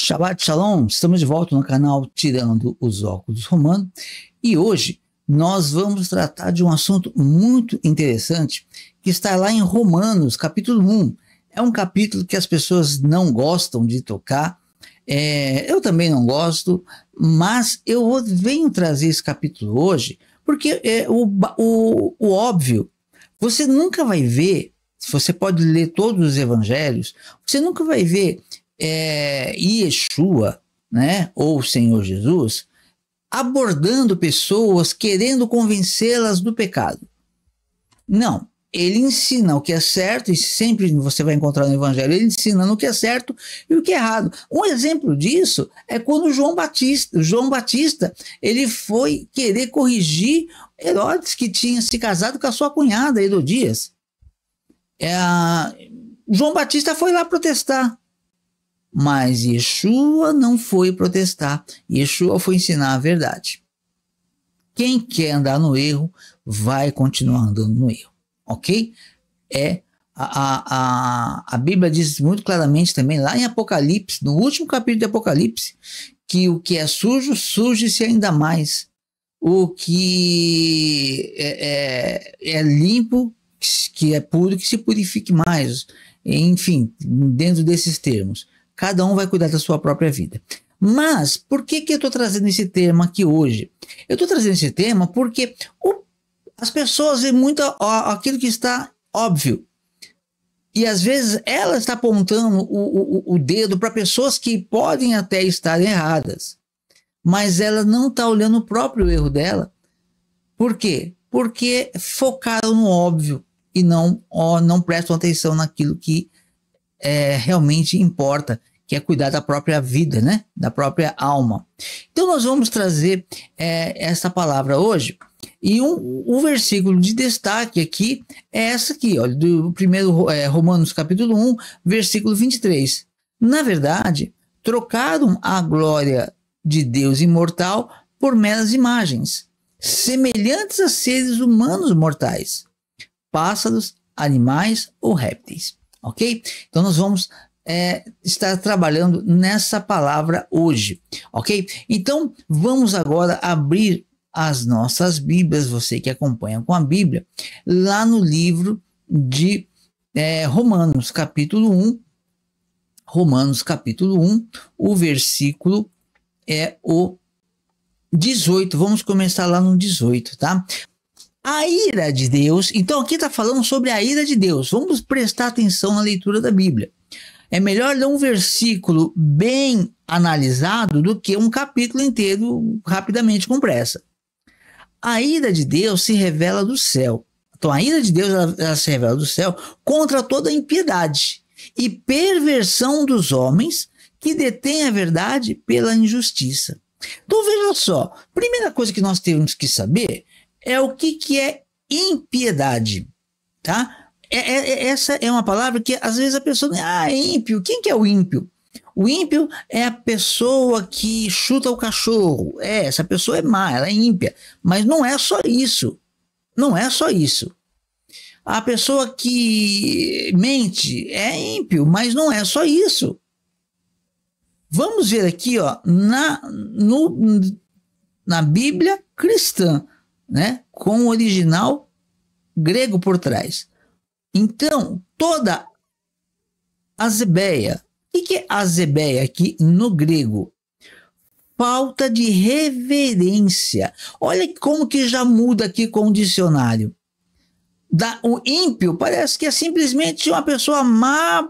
Shabbat Shalom, estamos de volta no canal Tirando os Óculos Romano e hoje nós vamos tratar de um assunto muito interessante que está lá em Romanos, capítulo 1. É um capítulo que as pessoas não gostam de tocar, eu também não gosto, mas eu venho trazer esse capítulo hoje porque o óbvio, você nunca vai ver, você pode ler todos os evangelhos, você nunca vai ver Yeshua, né, ou o Senhor Jesus, abordando pessoas, querendo convencê-las do pecado. Não, ele ensina o que é certo, e sempre você vai encontrar no Evangelho, ele ensina o que é certo e o que é errado. Um exemplo disso é quando João Batista, ele foi querer corrigir Herodes, que tinha se casado com a sua cunhada, Herodias. João Batista foi lá protestar. Mas Yeshua não foi protestar. Yeshua foi ensinar a verdade. Quem quer andar no erro, vai continuar andando no erro. Ok? A Bíblia diz muito claramente também, lá em Apocalipse, no último capítulo de Apocalipse, que o que é sujo, suje-se ainda mais. O que é limpo, que é puro, que se purifique mais. Enfim, dentro desses termos. Cada um vai cuidar da sua própria vida. Mas, por que eu estou trazendo esse tema aqui hoje? Eu estou trazendo esse tema porque as pessoas veem muito aquilo que está óbvio. E às vezes ela está apontando o dedo para pessoas que podem até estar erradas. Mas ela não está olhando o próprio erro dela. Por quê? Porque focaram no óbvio e não prestam atenção naquilo que realmente importa, que é cuidar da própria vida, né? Da própria alma. Então nós vamos trazer essa palavra hoje, e o versículo de destaque aqui é essa aqui, olha, do primeiro Romanos capítulo 1, versículo 23. Na verdade, trocaram a glória de Deus imortal por meras imagens, semelhantes a seres humanos mortais, pássaros, animais ou répteis. Ok? Então nós vamos estar trabalhando nessa palavra hoje. Ok? Então vamos agora abrir as nossas Bíblias, você que acompanha com a Bíblia, lá no livro de Romanos capítulo 1. Romanos capítulo 1, o versículo é o 18. Vamos começar lá no 18, tá? A ira de Deus, então aqui está falando sobre a ira de Deus. Vamos prestar atenção na leitura da Bíblia. É melhor ler um versículo bem analisado do que um capítulo inteiro rapidamente com pressa. A ira de Deus se revela do céu. Então a ira de Deus ela se revela do céu contra toda impiedade e perversão dos homens que detêm a verdade pela injustiça. Então veja só, primeira coisa que nós temos que saber é o que é impiedade, tá? Essa é uma palavra que às vezes a pessoa... é ímpio. Quem que é o ímpio? O ímpio é a pessoa que chuta o cachorro. Essa pessoa é má, ela é ímpia. Mas não é só isso. Não é só isso. A pessoa que mente é ímpio, mas não é só isso. Vamos ver aqui, ó, na Bíblia cristã, né, com o original grego por trás. Então, toda azebeia. O que é azebeia aqui no grego? Falta de reverência. Olha como que já muda aqui com o dicionário. O ímpio parece que é simplesmente uma pessoa má,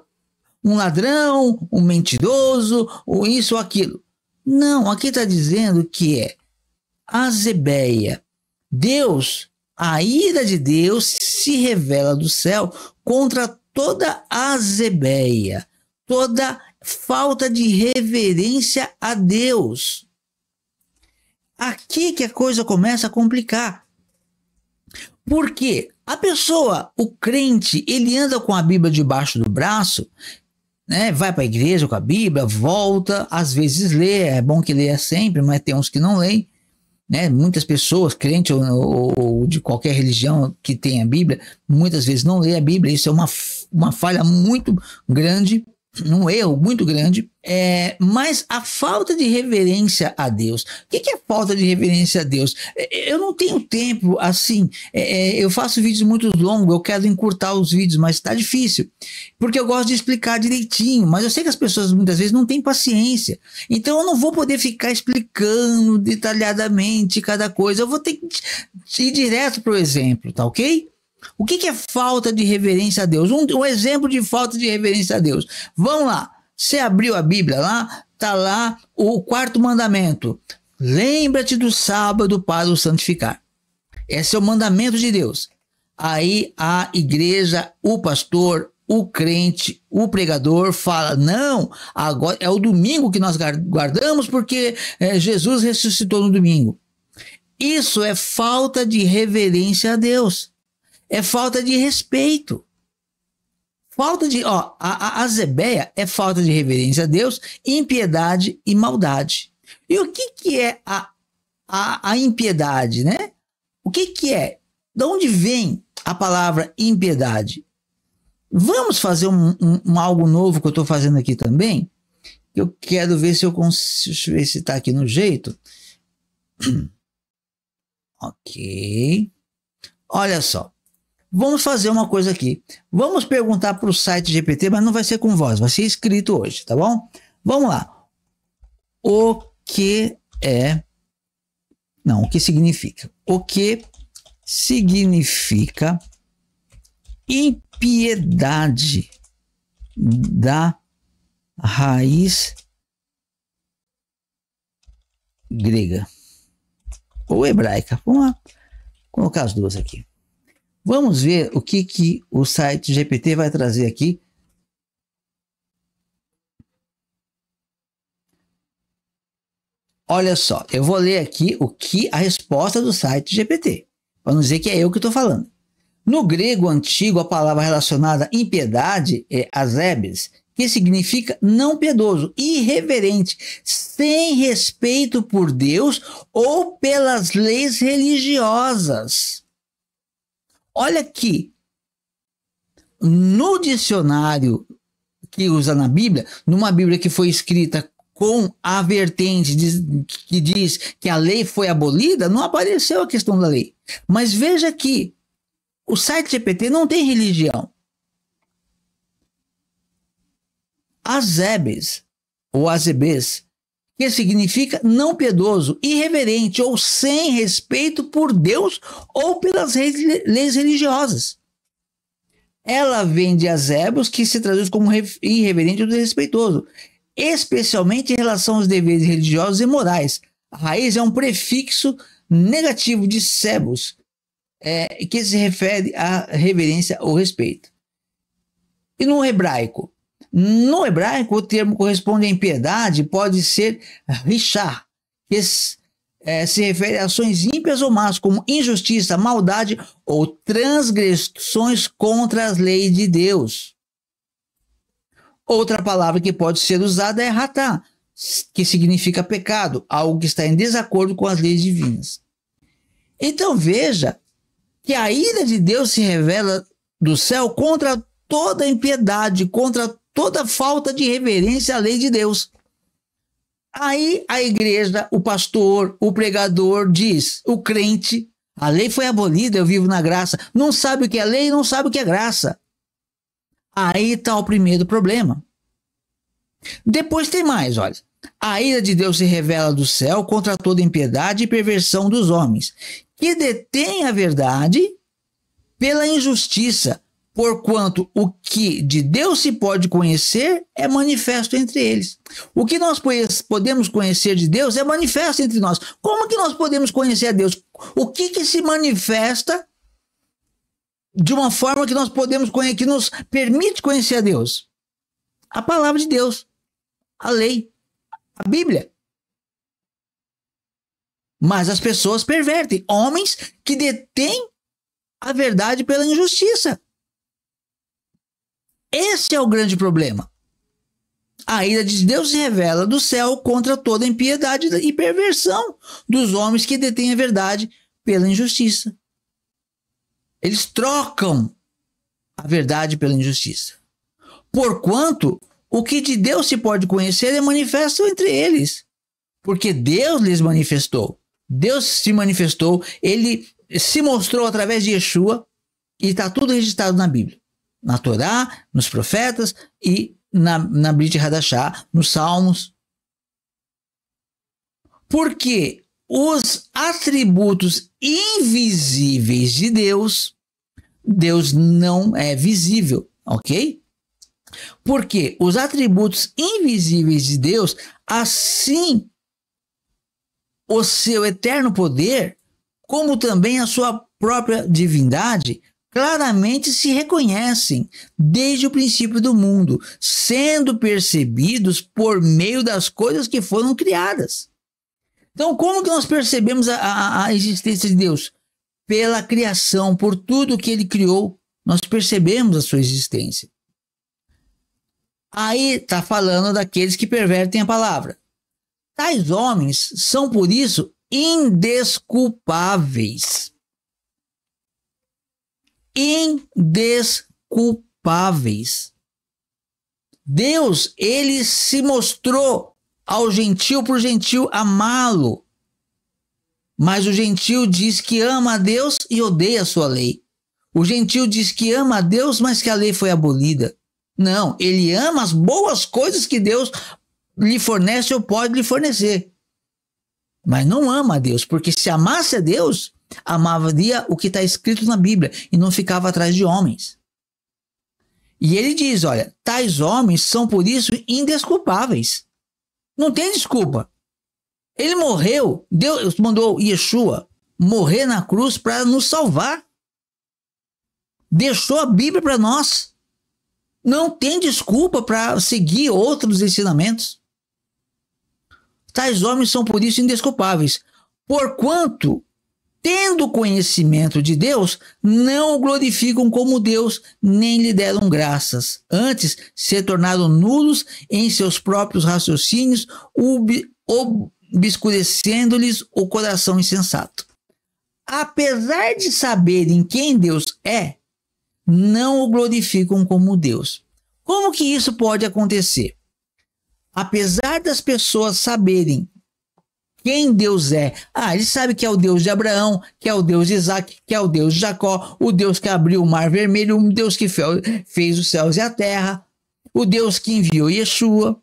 um ladrão, um mentiroso, ou isso ou aquilo. Não, aqui está dizendo que é azebeia. Deus, a ira de Deus se revela do céu contra toda azebeia, toda falta de reverência a Deus. Aqui que a coisa começa a complicar. Porque a pessoa, o crente, ele anda com a Bíblia debaixo do braço, né? Vai para a igreja com a Bíblia, volta, às vezes lê, é bom que leia sempre, mas tem uns que não leem. Né? Muitas pessoas, crentes ou de qualquer religião que tem a Bíblia, muitas vezes não lê a Bíblia. Isso é uma falha muito grande. um erro muito grande, mas a falta de reverência a Deus. O que é falta de reverência a Deus? Eu não tenho tempo, assim, eu faço vídeos muito longos, eu quero encurtar os vídeos, mas está difícil, porque eu gosto de explicar direitinho, mas eu sei que as pessoas muitas vezes não têm paciência, então eu não vou poder ficar explicando detalhadamente cada coisa, eu vou ter que ir direto para o exemplo, tá ok? O que é falta de reverência a Deus? Um exemplo de falta de reverência a Deus. Vamos lá. Você abriu a Bíblia lá, está lá o 4º mandamento. Lembra-te do sábado para o santificar. Esse é o mandamento de Deus. Aí a igreja, o pastor, o crente, o pregador fala, não, agora é o domingo que nós guardamos porque Jesus ressuscitou no domingo. Isso é falta de reverência a Deus. É falta de respeito. Falta de. A Zebeia é falta de reverência a Deus, impiedade e maldade. E o que é a impiedade, né? O que é? De onde vem a palavra impiedade? Vamos fazer algo novo que eu estou fazendo aqui também. Eu quero ver se eu consigo. Deixa eu ver se está aqui no jeito. Ok. Olha só. Vamos fazer uma coisa aqui. Vamos perguntar para o site GPT, mas não vai ser com voz, vai ser escrito hoje, tá bom? Vamos lá. O que é... Não, o que significa? O que significa impiedade da raiz grega ou hebraica? Vamos lá. Colocar as duas aqui. Vamos ver o que o site GPT vai trazer aqui. Olha só, eu vou ler aqui a resposta do site GPT, para não dizer que é eu que estou falando. No grego antigo, a palavra relacionada à impiedade é azebes, que significa não piedoso, irreverente, sem respeito por Deus ou pelas leis religiosas. Olha aqui, no dicionário que usa na Bíblia, numa Bíblia que foi escrita com a vertente que diz que a lei foi abolida, não apareceu a questão da lei. Mas veja que o site GPT não tem religião. Azebes, ou azebes, que significa não piedoso, irreverente ou sem respeito por Deus ou pelas leis religiosas. Ela vem de azebos, que se traduz como irreverente ou desrespeitoso, especialmente em relação aos deveres religiosos e morais. A raiz é um prefixo negativo de sebos, que se refere à reverência ou respeito. E no hebraico? No hebraico, o termo corresponde à impiedade, pode ser rishá, que se refere a ações ímpias ou más, como injustiça, maldade ou transgressões contra as leis de Deus. Outra palavra que pode ser usada é ratá, que significa pecado, algo que está em desacordo com as leis divinas. Então veja que a ira de Deus se revela do céu contra toda impiedade, contra toda falta de reverência à lei de Deus. Aí a igreja, o pastor, o pregador diz, o crente, a lei foi abolida, eu vivo na graça, não sabe o que é lei, não sabe o que é graça. Aí está o primeiro problema. Depois tem mais, olha. A ira de Deus se revela do céu contra toda impiedade e perversão dos homens, que detêm a verdade pela injustiça, porquanto o que de Deus se pode conhecer é manifesto entre eles. O que nós podemos conhecer de Deus é manifesto entre nós. Como que nós podemos conhecer a Deus? O que se manifesta de uma forma que nós podemos conhecer, que nos permite conhecer a Deus? A palavra de Deus, a lei, a Bíblia. Mas as pessoas pervertem, homens que detêm a verdade pela injustiça. Esse é o grande problema. A ira de Deus se revela do céu contra toda impiedade e perversão dos homens que detêm a verdade pela injustiça. Eles trocam a verdade pela injustiça. Porquanto O que de Deus se pode conhecer é manifesto entre eles, porque Deus lhes manifestou. Deus se manifestou, ele se mostrou através de Yeshua, e está tudo registrado na Bíblia, na Torá, nos profetas e na Brit Hadashah, nos Salmos. Porque os atributos invisíveis de Deus, Deus não é visível, ok? Porque os atributos invisíveis de Deus, assim o seu eterno poder, como também a sua própria divindade, claramente se reconhecem desde o princípio do mundo, sendo percebidos por meio das coisas que foram criadas. Então, como que nós percebemos a existência de Deus? Pela criação, por tudo que ele criou, nós percebemos a sua existência. Aí está falando daqueles que pervertem a palavra. Tais homens são, por isso, indesculpáveis. Indesculpáveis. Deus, ele se mostrou ao gentio por gentio amá-lo. Mas o gentio diz que ama a Deus e odeia a sua lei. O gentio diz que ama a Deus, mas que a lei foi abolida. Não, ele ama as boas coisas que Deus lhe fornece ou pode lhe fornecer. Mas não ama a Deus, porque se amasse a Deus, amaria o que está escrito na Bíblia e não ficava atrás de homens. E ele diz, olha, tais homens são por isso indesculpáveis. Não tem desculpa. Ele morreu, Deus mandou Yeshua morrer na cruz para nos salvar. Deixou a Bíblia para nós. Não tem desculpa para seguir outros ensinamentos. Tais homens são por isso indesculpáveis, porquanto, tendo conhecimento de Deus, não o glorificam como Deus, nem lhe deram graças. Antes, se tornaram nulos em seus próprios raciocínios, obscurecendo-lhes o coração insensato. Apesar de saberem quem Deus é, não o glorificam como Deus. Como que isso pode acontecer? Apesar das pessoas saberem quem Deus é, eles sabem que é o Deus de Abraão, que é o Deus de Isaac, que é o Deus de Jacó, o Deus que abriu o Mar Vermelho, o Deus que fez os céus e a terra, o Deus que enviou Yeshua.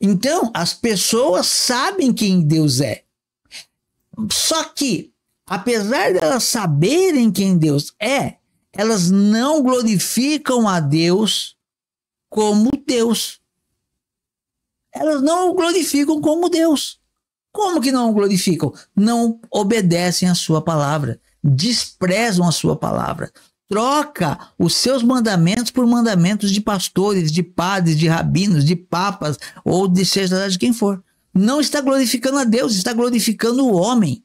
Então, as pessoas sabem quem Deus é. Só que, apesar de elas saberem quem Deus é, elas não glorificam a Deus como Deus. Elas não o glorificam como Deus. Como que não o glorificam? Não obedecem a sua palavra, desprezam a sua palavra, troca os seus mandamentos por mandamentos de pastores, de padres, de rabinos, de papas ou de seja lá de quem for. Não está glorificando a Deus, está glorificando o homem.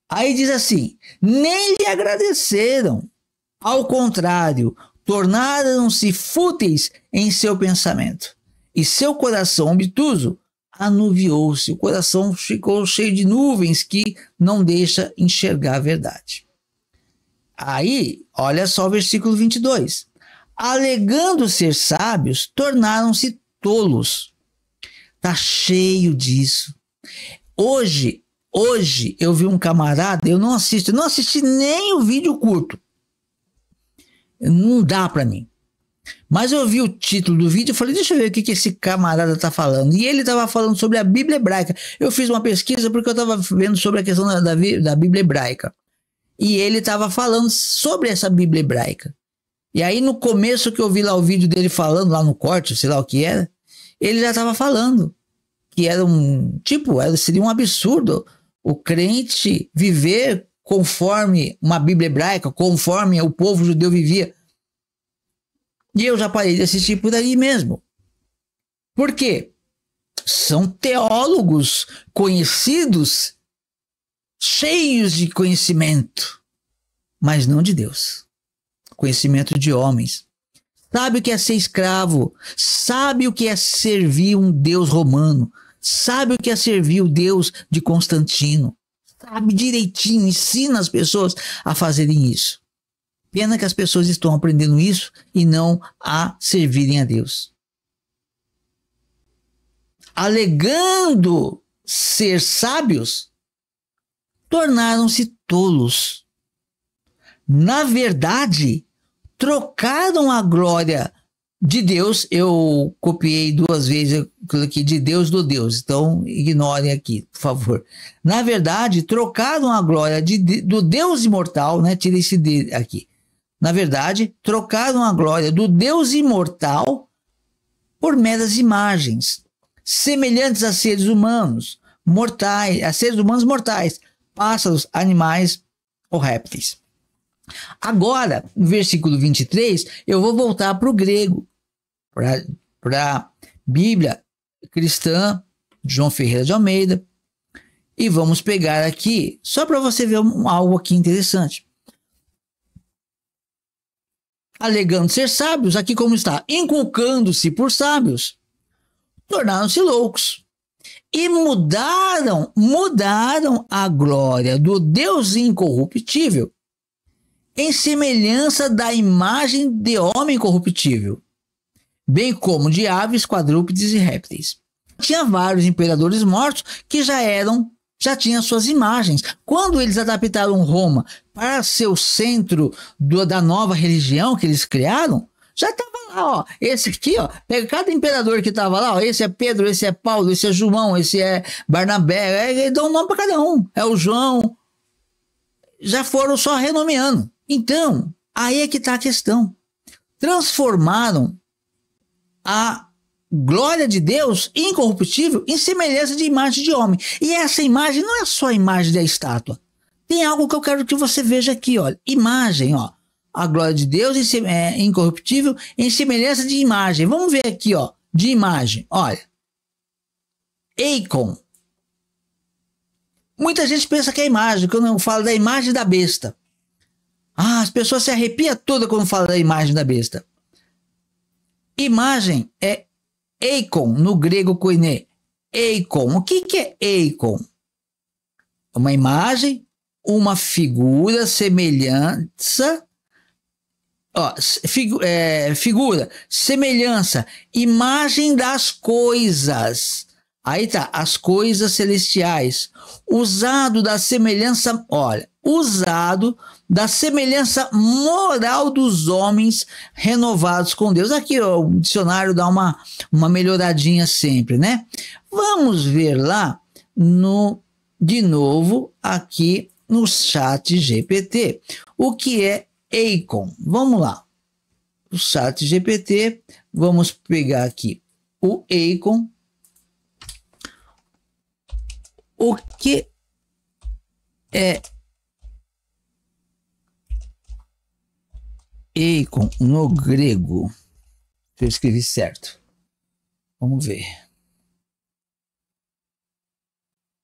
Aí diz assim, nem lhe agradeceram, ao contrário, tornaram-se fúteis em seu pensamento, e seu coração obtuso anuviou-se, o coração ficou cheio de nuvens que não deixa enxergar a verdade. Aí, olha só o versículo 22. Alegando ser sábios, tornaram-se tolos. Está cheio disso. Hoje eu vi um camarada, eu não assisti nem o vídeo curto. Não dá para mim. Mas eu vi o título do vídeo e falei, deixa eu ver o que esse camarada está falando. E ele estava falando sobre a Bíblia hebraica. Eu fiz uma pesquisa porque eu estava vendo sobre a questão da Bíblia hebraica. E ele estava falando sobre essa Bíblia hebraica. E aí no começo que eu vi lá o vídeo dele falando, lá no corte, sei lá o que era, ele já estava falando que era seria um absurdo o crente viver conforme uma Bíblia hebraica, conforme o povo judeu vivia. E eu já parei de assistir por aí mesmo. Por quê? São teólogos conhecidos, cheios de conhecimento, mas não de Deus. Conhecimento de homens. Sabe o que é ser escravo, sabe o que é servir um Deus romano, sabe o que é servir o Deus de Constantino, sabe direitinho, ensina as pessoas a fazerem isso. Pena que as pessoas estão aprendendo isso e não a servirem a Deus. Alegando ser sábios, tornaram-se tolos. Na verdade, trocaram a glória de Deus. Eu copiei 2 vezes, eu coloquei de Deus do Deus, então ignorem aqui, por favor. Na verdade, trocaram a glória do Deus imortal, né? Tira esse D aqui. Na verdade, trocaram a glória do Deus imortal por meras imagens, semelhantes a seres humanos mortais, pássaros, animais ou répteis. Agora, no versículo 23, eu vou voltar para o grego, para a Bíblia cristã, João Ferreira de Almeida, e vamos pegar aqui, só para você ver algo aqui interessante. Alegando ser sábios, aqui como está, inculcando-se por sábios, tornaram-se loucos e mudaram a glória do Deus incorruptível em semelhança da imagem de homem corruptível, bem como de aves, quadrúpedes e répteis. Tinha vários imperadores mortos que já tinham suas imagens. Quando eles adaptaram Roma para ser o centro da nova religião que eles criaram, já estava lá, ó. Esse aqui, ó, pega cada imperador que estava lá, ó, esse é Pedro, esse é Paulo, esse é João, esse é Barnabé, dá um nome para cada um. É o João. Já foram só renomeando. Então, aí é que está a questão. Transformaram a glória de Deus incorruptível em semelhança de imagem de homem. E essa imagem não é só a imagem da estátua. Tem algo que eu quero que você veja aqui, olha. Imagem, ó. A glória de Deus incorruptível em semelhança de imagem. Vamos ver aqui, ó. De imagem, olha. Eikon. Muita gente pensa que é imagem, quando eu falo da imagem da besta. Ah, as pessoas se arrepiam toda quando falam da imagem da besta. Imagem é eikon, no grego koiné. Eikon. O que é eikon? Uma imagem, uma figura, semelhança. Ó, figura, semelhança, imagem das coisas. Aí tá, as coisas celestiais. Usado da semelhança, olha, usado da semelhança moral dos homens renovados com Deus. Aqui ó, o dicionário dá uma melhoradinha sempre, né? Vamos ver lá de novo aqui no chat GPT. O que é eikon? Vamos lá. O chat GPT, vamos pegar aqui o eikon. O que é eikon no grego? Se eu escrevi certo. Vamos ver.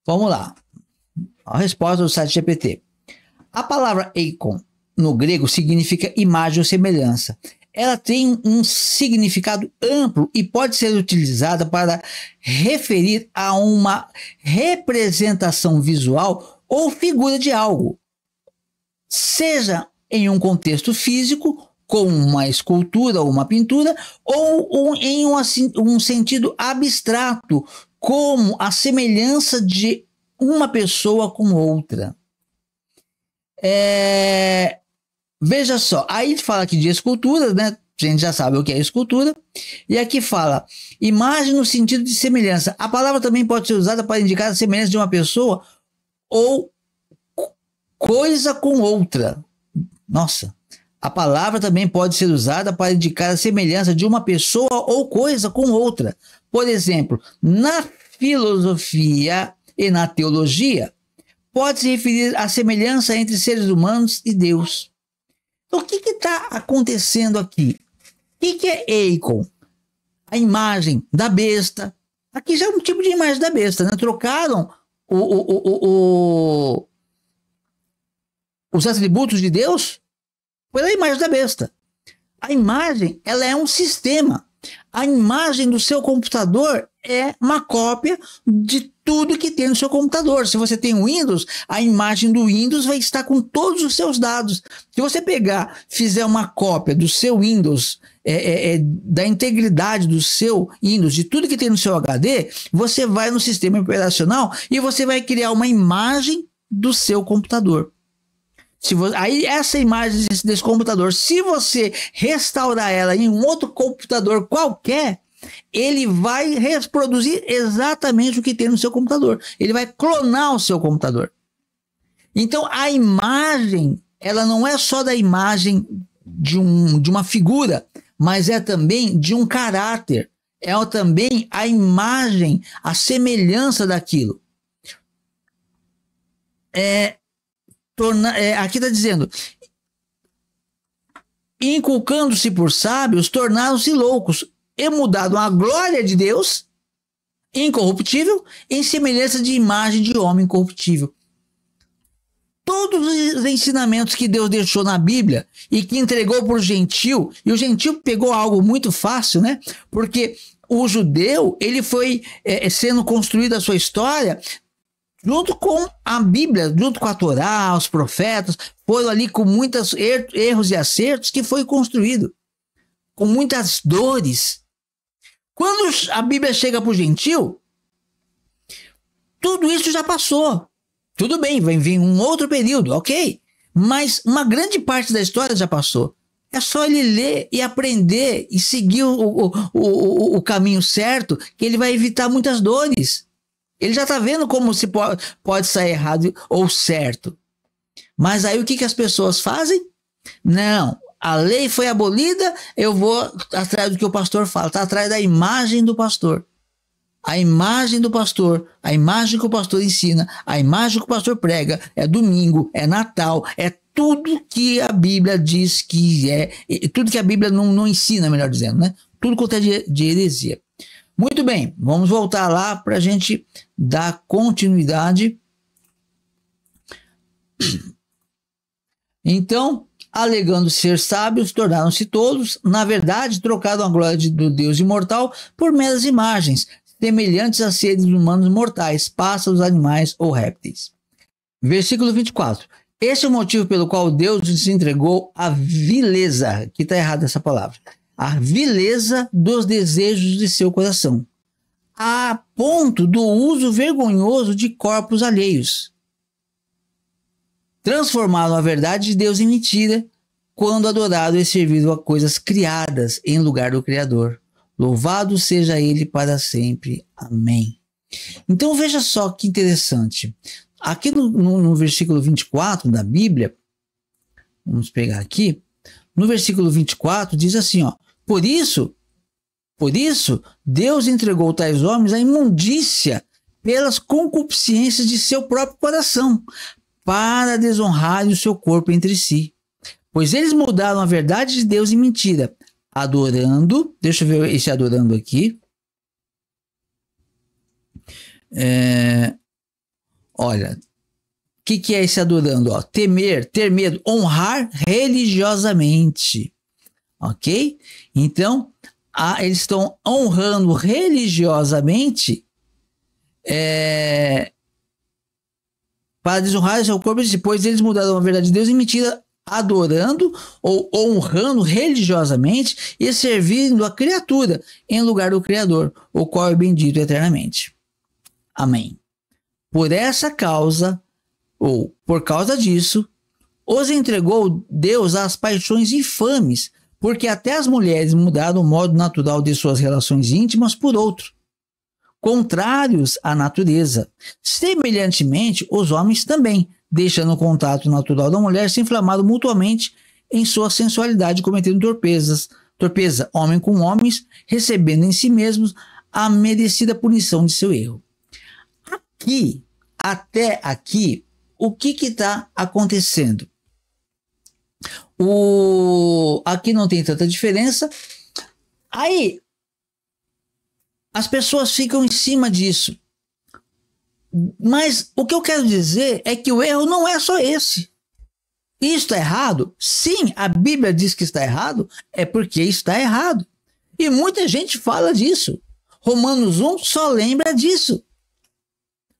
Vamos lá. A resposta do site GPT. A palavra eikon no grego significa imagem ou semelhança. Ela tem um significado amplo e pode ser utilizada para referir a uma representação visual ou figura de algo, seja em um contexto físico, como uma escultura ou uma pintura, ou em um sentido abstrato, como a semelhança de uma pessoa com outra. Veja só, aí fala aqui de escultura, né? A gente já sabe o que é escultura. E aqui fala imagem no sentido de semelhança. A palavra também pode ser usada para indicar a semelhança de uma pessoa ou coisa com outra. Nossa, a palavra também pode ser usada para indicar a semelhança de uma pessoa ou coisa com outra. Por exemplo, na filosofia e na teologia, pode se referir à semelhança entre seres humanos e Deus. Então, o que está acontecendo aqui? O que é eikon? A imagem da besta. Aqui já é um tipo de imagem da besta, né? Trocaram os atributos de Deus pela imagem da besta. A imagem, ela é um sistema. A imagem do seu computador é uma cópia de tudo que tem no seu computador. Se você tem Windows, a imagem do Windows vai estar com todos os seus dados. Se você fizer uma cópia do seu Windows, da integridade do seu Windows, de tudo que tem no seu HD, você vai no sistema operacional e você vai criar uma imagem do seu computador. Aí essa imagem desse computador, se você restaurar ela em um outro computador qualquer, ele vai reproduzir exatamente o que tem no seu computador. Ele vai clonar o seu computador. Então a imagem, ela não é só da imagem de uma figura, mas é também de um caráter. É também a imagem, a semelhança daquilo. Aqui está dizendo: inculcando-se por sábios, tornaram-se loucos e mudaram a glória de Deus incorruptível em semelhança de imagem de homem corruptível. Todos os ensinamentos que Deus deixou na Bíblia e que entregou para o gentil, e o gentil pegou algo muito fácil, né? Porque o judeu, ele foi sendo construído a sua história junto com a Bíblia, junto com a Torá, os profetas, foram ali com muitos erros e acertos que foi construído, com muitas dores. Quando a Bíblia chega para o gentil, tudo isso já passou. Tudo bem, vai vir um outro período, ok? Mas uma grande parte da história já passou. É só ele ler e aprender e seguir o caminho certo, que ele vai evitar muitas dores. Ele já está vendo como se pode sair errado ou certo. Mas aí o que as pessoas fazem? Não, a lei foi abolida, eu vou atrás do que o pastor fala. Está atrás da imagem do pastor. A imagem do pastor, a imagem que o pastor ensina, a imagem que o pastor prega, é domingo, é Natal, é tudo que a Bíblia diz que tudo que a Bíblia não ensina, melhor dizendo, né? Tudo quanto é de heresia. Muito bem, vamos voltar lá para a gente dar continuidade. Então, alegando ser sábios, tornaram-se tolos, na verdade, trocaram a glória do Deus imortal por meras imagens, semelhantes a seres humanos mortais, pássaros, animais ou répteis. Versículo 24. Esse é o motivo pelo qual Deus se entregou à vileza, que está errada essa palavra, a vileza dos desejos de seu coração, a ponto do uso vergonhoso de corpos alheios. Transformaram a verdade de Deus em mentira, quando adoraram e serviram a coisas criadas em lugar do Criador. Louvado seja Ele para sempre. Amém. Então veja só que interessante. Aqui no versículo 24 da Bíblia, vamos pegar aqui, no versículo 24 diz assim, ó: Por isso, Deus entregou tais homens à imundícia pelas concupiscências de seu próprio coração, para desonrarem o seu corpo entre si. Pois eles mudaram a verdade de Deus em mentira, adorando, deixa eu ver esse adorando aqui. Olha, o que é esse adorando? Ó, temer, ter medo, honrar religiosamente. Ok? Então, eles estão honrando religiosamente para desonrar o seu corpo, depois eles mudaram a verdade de Deus em mentira, adorando ou honrando religiosamente e servindo a criatura em lugar do Criador, o qual é bendito eternamente. Amém. Por essa causa, ou por causa disso, os entregou Deus às paixões infames, porque até as mulheres mudaram o modo natural de suas relações íntimas por outro, contrários à natureza. Semelhantemente, os homens também, deixando o contato natural da mulher, se inflamaram mutuamente em sua sensualidade, cometendo torpeza, homem com homens, recebendo em si mesmos a merecida punição de seu erro. Até aqui, o que está acontecendo? Aqui não tem tanta diferença. Aí, as pessoas ficam em cima disso. Mas o que eu quero dizer é que o erro não é só esse. Isso está errado? Sim, a Bíblia diz que está errado, é porque está errado. E muita gente fala disso. Romanos 1 só lembra disso.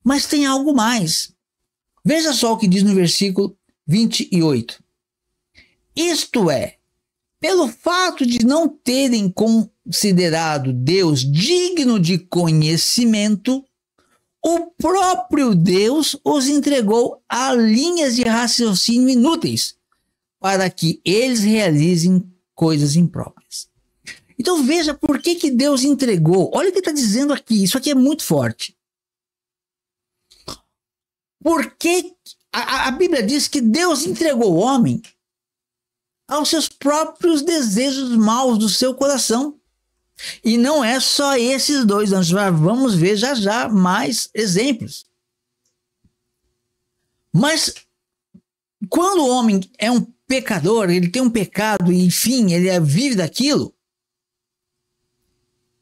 Mas tem algo mais. Veja só o que diz no versículo 28. Isto é, pelo fato de não terem considerado Deus digno de conhecimento, o próprio Deus os entregou a linhas de raciocínio inúteis, para que eles realizem coisas impróprias. Então veja por que Deus entregou. Olha o que está dizendo aqui. Isso aqui é muito forte. Porque a Bíblia diz que Deus entregou o homem aos seus próprios desejos maus do seu coração. E não é só esses dois, nós vamos ver já mais exemplos. Mas quando o homem é um pecador, ele tem um pecado e enfim, ele vive daquilo,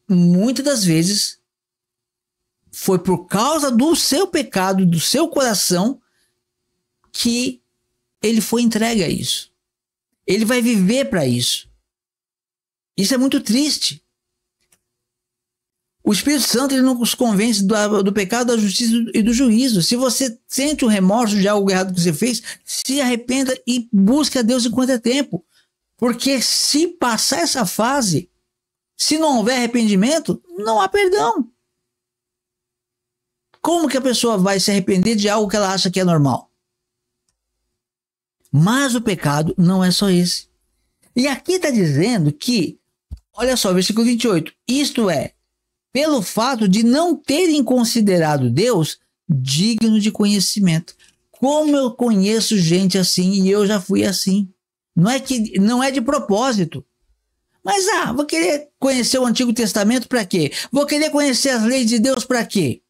muitas das vezes foi por causa do seu pecado, do seu coração, que ele foi entregue a isso. Ele vai viver para isso. Isso é muito triste. O Espírito Santo ele não nos convence do pecado, da justiça e do juízo. Se você sente um remorso de algo errado que você fez, se arrependa e busque a Deus enquanto é tempo. Porque se passar essa fase, se não houver arrependimento, não há perdão. Como que a pessoa vai se arrepender de algo que ela acha que é normal? Mas o pecado não é só esse. E aqui está dizendo que, olha só, versículo 28, isto é, pelo fato de não terem considerado Deus digno de conhecimento. Como eu conheço gente assim e eu já fui assim. Não é de propósito. Mas vou querer conhecer o Antigo Testamento para quê? Vou querer conhecer as leis de Deus para quê?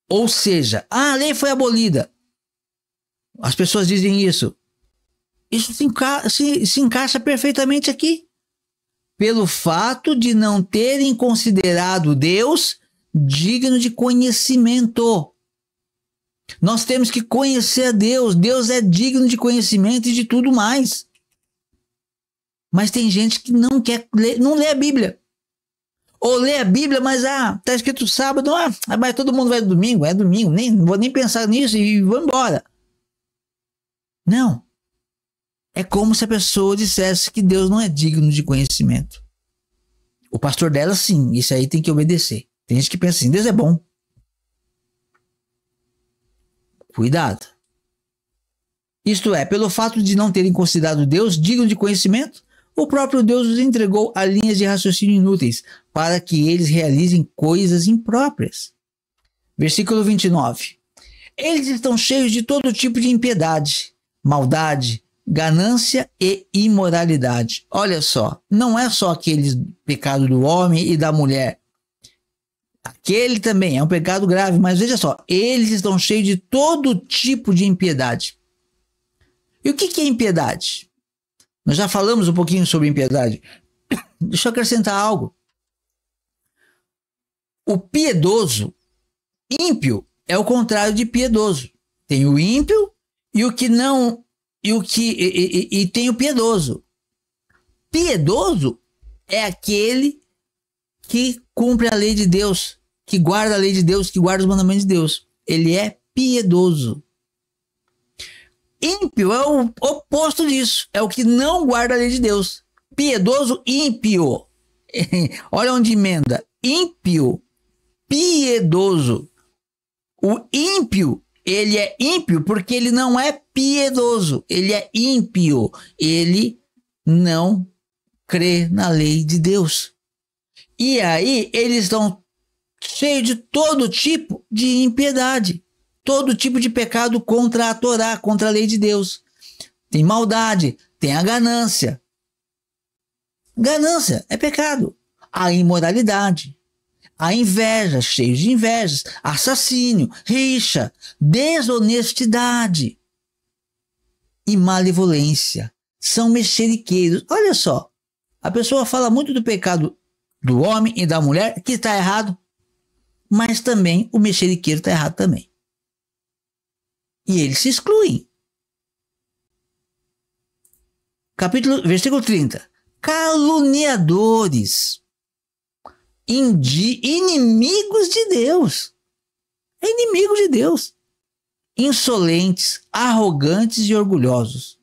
Ou seja, a lei foi abolida. As pessoas dizem isso. Isso se encaixa perfeitamente aqui. Pelo fato de não terem considerado Deus digno de conhecimento. Nós temos que conhecer a Deus. Deus é digno de conhecimento e de tudo mais. Mas tem gente que não quer ler, não lê a Bíblia. Ou lê a Bíblia, mas está escrito sábado, mas todo mundo vai no domingo, é domingo, não vou nem pensar nisso e vou embora. Não. É como se a pessoa dissesse que Deus não é digno de conhecimento. O pastor dela, sim, isso aí tem que obedecer. Tem gente que pensa assim, Deus é bom. Cuidado. Isto é, pelo fato de não terem considerado Deus digno de conhecimento, o próprio Deus os entregou a linhas de raciocínio inúteis, para que eles realizem coisas impróprias. Versículo 29. Eles estão cheios de todo tipo de impiedade, maldade, ganância e imoralidade. Olha só, não é só aquele pecado do homem e da mulher. Aquele também é um pecado grave, mas veja só, eles estão cheios de todo tipo de impiedade. E o que é impiedade? Nós já falamos um pouquinho sobre impiedade. Deixa eu acrescentar algo. O piedoso, ímpio, é o contrário de piedoso. Tem o ímpio e o que não, e tem o piedoso. Piedoso é aquele que cumpre a lei de Deus, que guarda a lei de Deus, que guarda os mandamentos de Deus. Ele é piedoso. Ímpio é o oposto disso. É o que não guarda a lei de Deus. Piedoso, ímpio. Olha onde emenda. Ímpio, piedoso. O ímpio, ele é ímpio porque ele não é piedoso. Ele é ímpio. Ele não crê na lei de Deus. E aí, eles estão cheios de todo tipo de impiedade. Todo tipo de pecado contra a Torá, contra a lei de Deus. Tem maldade, tem a ganância. Ganância é pecado. A imoralidade, a inveja, cheios de invejas, assassínio, rixa, desonestidade e malevolência. São mexeriqueiros. Olha só, a pessoa fala muito do pecado do homem e da mulher, que está errado, mas também o mexeriqueiro está errado também. E eles se excluem. Versículo 30. caluniadores, inimigos de Deus. É inimigo de Deus. Insolentes, arrogantes e orgulhosos.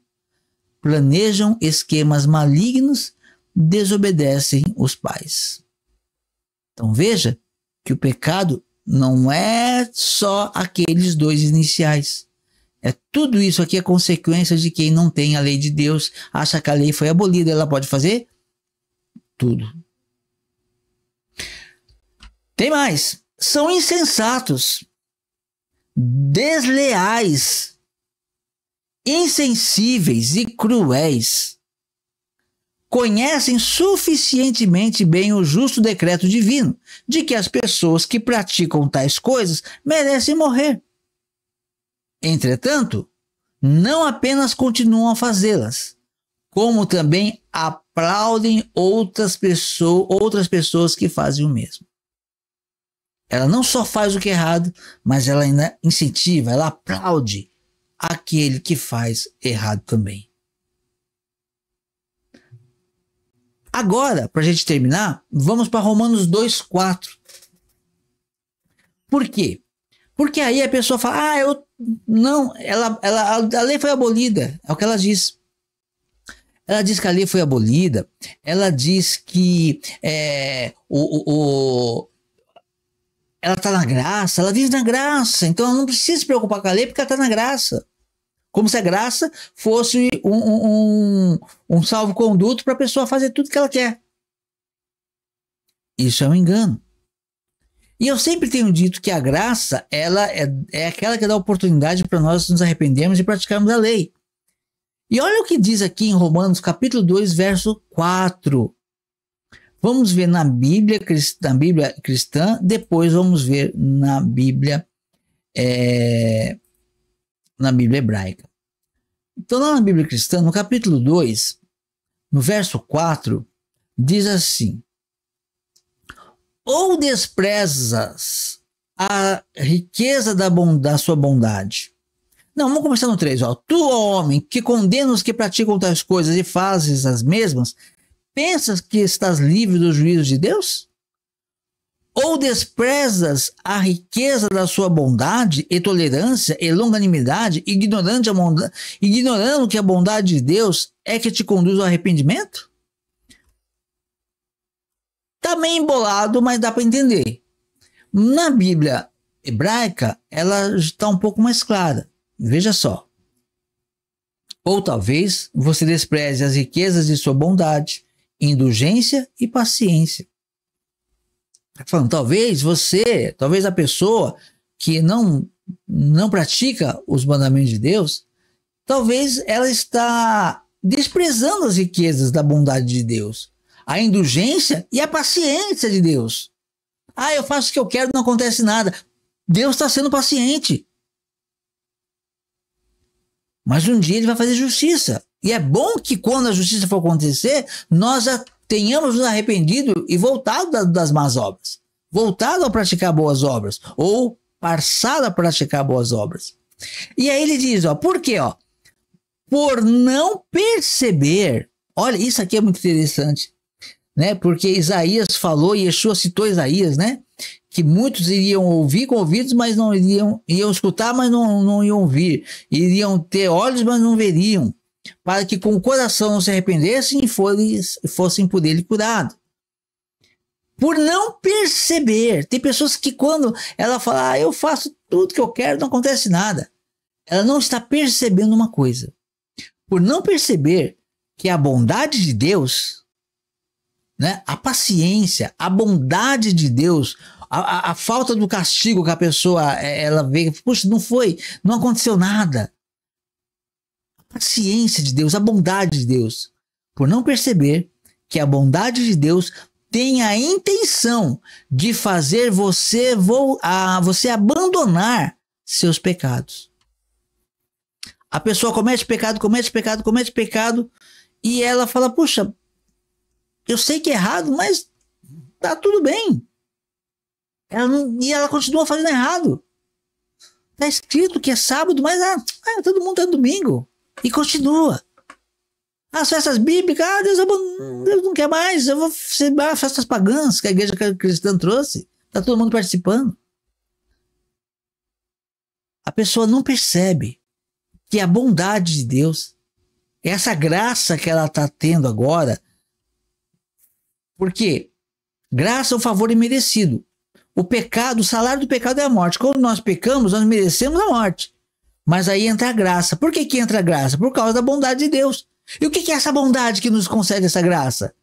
Planejam esquemas malignos, desobedecem os pais. Então veja que o pecado não é só aqueles dois iniciais. É tudo isso aqui é consequência de quem não tem a lei de Deus, acha que a lei foi abolida, ela pode fazer tudo. Tem mais. São insensatos, desleais, insensíveis e cruéis. Conhecem suficientemente bem o justo decreto divino de que as pessoas que praticam tais coisas merecem morrer. Entretanto, não apenas continuam a fazê-las, como também aplaudem outras pessoas que fazem o mesmo. Ela não só faz o que é errado, mas ela ainda incentiva, ela aplaude aquele que faz errado também. Agora, para a gente terminar, vamos para Romanos 2,4. Por quê? Porque aí a pessoa fala, a lei foi abolida, é o que ela diz. Ela diz que a lei foi abolida, ela diz que ela está na graça, ela vive na graça, então ela não precisa se preocupar com a lei porque ela está na graça. Como se a graça fosse um salvo-conduto para a pessoa fazer tudo que ela quer. Isso é um engano. E eu sempre tenho dito que a graça ela é aquela que dá oportunidade para nós nos arrependermos e praticarmos a lei. E olha o que diz aqui em Romanos capítulo 2, verso 4. Vamos ver na Bíblia cristã, depois vamos ver na Bíblia hebraica. Então, lá na Bíblia cristã, no capítulo 2, no verso 4, diz assim: ou desprezas a riqueza da sua bondade. Não, vamos começar no 3. Ó. Tu, homem, que condena os que praticam tais coisas e fazes as mesmas, pensas que estás livre do juízo de Deus? Ou desprezas a riqueza da sua bondade e tolerância e longanimidade, ignorando que a bondade de Deus é que te conduz ao arrependimento? Tá meio embolado, mas dá para entender. Na Bíblia hebraica, ela está um pouco mais clara. Veja só. Ou talvez você despreze as riquezas de sua bondade, indulgência e paciência. Falando, talvez a pessoa que não pratica os mandamentos de Deus, talvez ela está desprezando as riquezas da bondade de Deus, a indulgência e a paciência de Deus. Eu faço o que eu quero, não acontece nada. Deus está sendo paciente. Mas um dia ele vai fazer justiça. E é bom que quando a justiça for acontecer, nós já tenhamos nos arrependido e voltado das más obras. Voltado a praticar boas obras. Ou passado a praticar boas obras. E aí ele diz, por quê? Por não perceber. Olha, isso aqui é muito interessante. Né? Porque Isaías falou, Yeshua citou Isaías, né? Que muitos iriam ouvir com ouvidos, mas não iam escutar, mas não iam ouvir. Iriam ter olhos, mas não veriam. Para que com o coração não se arrependessem e fossem por ele curados. Por não perceber. Tem pessoas que quando ela fala, eu faço tudo que eu quero, não acontece nada. Ela não está percebendo uma coisa. Por não perceber que a bondade de Deus, né, a paciência, a bondade de Deus, a falta do castigo que a pessoa ela vê, puxa, não aconteceu nada. A paciência de Deus, a bondade de Deus, por não perceber que a bondade de Deus tem a intenção de fazer você abandonar seus pecados. A pessoa comete pecado, e ela fala, puxa, eu sei que é errado, mas tá tudo bem. E ela continua fazendo errado. Tá escrito que é sábado, mas todo mundo é domingo. E continua. As festas bíblicas, Deus não quer mais, eu vou celebrar festas pagãs que a igreja cristã trouxe. Está todo mundo participando. A pessoa não percebe que a bondade de Deus, essa graça que ela está tendo agora, porque graça é um favor imerecido. O pecado, o salário do pecado é a morte. Quando nós pecamos, nós merecemos a morte. Mas aí entra a graça. Por que entra a graça? Por causa da bondade de Deus. E o que é essa bondade que nos concede essa graça?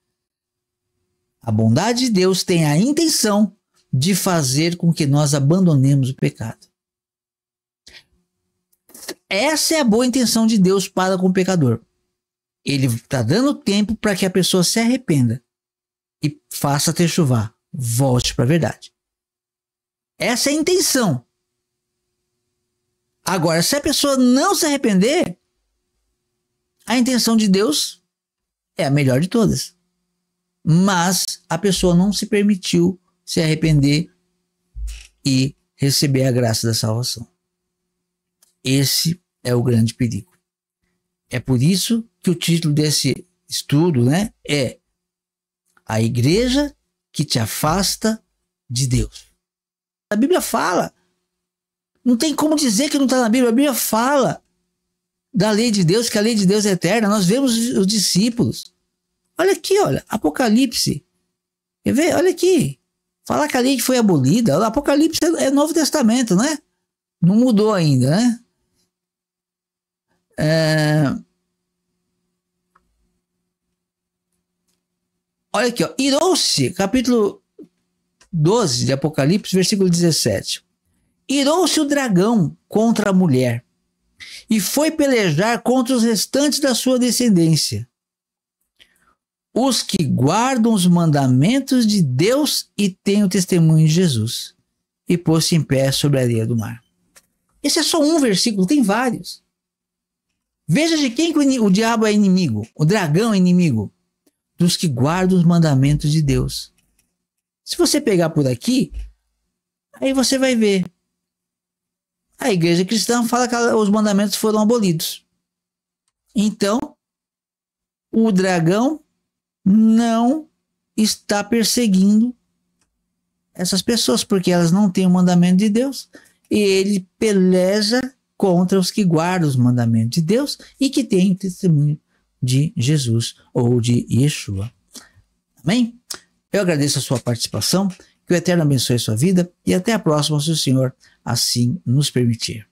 A bondade de Deus tem a intenção de fazer com que nós abandonemos o pecado. Essa é a boa intenção de Deus para com o pecador. Ele está dando tempo para que a pessoa se arrependa e faça techuvá, volte para a verdade. Essa é a intenção. Agora, se a pessoa não se arrepender, a intenção de Deus é a melhor de todas. Mas a pessoa não se permitiu se arrepender e receber a graça da salvação. Esse é o grande perigo. É por isso que o título desse estudo, né, é A Igreja que te afasta de Deus. A Bíblia fala. Não tem como dizer que não está na Bíblia. A Bíblia fala da lei de Deus, que a lei de Deus é eterna. Nós vemos os discípulos. Olha aqui, olha, Apocalipse. Quer ver? Olha aqui. Fala que a lei foi abolida. O Apocalipse é Novo Testamento, né? Não mudou ainda, né? Olha aqui, ó. Irou-se, capítulo 12 de Apocalipse, versículo 17. Irou-se o dragão contra a mulher e foi pelejar contra os restantes da sua descendência, os que guardam os mandamentos de Deus e têm o testemunho de Jesus, e pôs-se em pé sobre a areia do mar. Esse é só um versículo, tem vários. Veja de quem o diabo é inimigo, o dragão é inimigo, dos que guardam os mandamentos de Deus. Se você pegar por aqui, aí você vai ver. A igreja cristã fala que os mandamentos foram abolidos. Então, o dragão não está perseguindo essas pessoas, porque elas não têm o mandamento de Deus. E ele peleja contra os que guardam os mandamentos de Deus e que têm o testemunho de Jesus ou de Yeshua. Amém? Eu agradeço a sua participação, que o Eterno abençoe a sua vida e até a próxima, se o Senhor assim nos permitir.